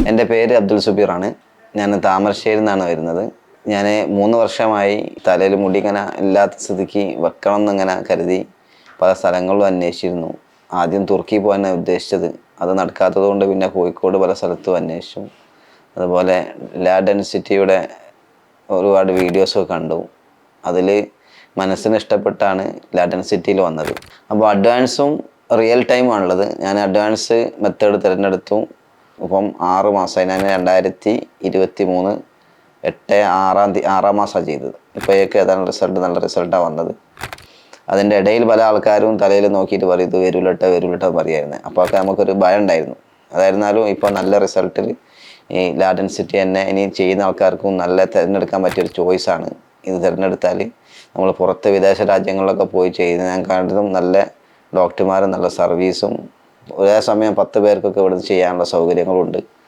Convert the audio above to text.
എൻ്റെ പേര് അബ്ദുൽ സുബീറാണ്. ഞാൻ താമരശ്ശേരിയിൽ നിന്നാണ് വരുന്നത്. ഞാൻ 3 വർഷമായി തലയിൽ മുടി ഇങ്ങനെ ഇല്ലാത്ത സ്ഥിതിക്ക് വെക്കണം എന്നിങ്ങനെ കരുതി പല സ്ഥലങ്ങളിലും അന്വേഷിച്ചിരുന്നു. ആദ്യം തുർക്കി പോകാനാണ് ഉദ്ദേശിച്ചത്. അത് നടക്കാത്തത് കൊണ്ട് പിന്നെ കോഴിക്കോട് പല സ്ഥലത്തും അന്വേഷിച്ചു. അതുപോലെ ലാ ഡെൻസിറ്റിയുടെ ഒരുപാട് വീഡിയോസൊക്കെ കണ്ടു. അതിൽ മനസ്സിന് ഇഷ്ടപ്പെട്ടാണ് ലാ ഡെൻസിറ്റിയിൽ വന്നത്. അപ്പോൾ അഡ്വാൻസും റിയൽ ടൈമാണുള്ളത്. ഞാൻ അഡ്വാൻസ് മെത്തേഡ് തിരഞ്ഞെടുത്തു. ഇപ്പം 6 മാസമായി. ഞാൻ 2023 6 മാസമാണ് ചെയ്തത്. ഇപ്പോഴേക്ക് ഏതാണ് നല്ല റിസൾട്ടാണ് വന്നത്. അതിൻ്റെ ഇടയിൽ പല ആൾക്കാരും തലയിൽ നോക്കിയിട്ട് പറയും ഇത് വരൂലട്ടോ പറയുമായിരുന്നു. അപ്പോൾ ഒക്കെ നമുക്കൊരു ഭയം ഉണ്ടായിരുന്നു. അതായിരുന്നാലും ഇപ്പോൾ നല്ല റിസൾട്ടിൽ ഈ ലാ ഡെൻസിറ്റി തന്നെ ഇനി ചെയ്യുന്ന ആൾക്കാർക്കും നല്ല തിരഞ്ഞെടുക്കാൻ പറ്റിയൊരു ചോയ്സാണ്. ഇത് തിരഞ്ഞെടുത്താൽ നമ്മൾ പുറത്ത് വിദേശ രാജ്യങ്ങളിലൊക്കെ പോയി ചെയ്യുന്നതിനെക്കാട്ടിലും നല്ല ഡോക്ടർമാരും നല്ല സർവീസും ഒരേ സമയം 10 പേർക്കൊക്കെ ഇവിടെ ചെയ്യാനുള്ള സൗകര്യങ്ങളുണ്ട്.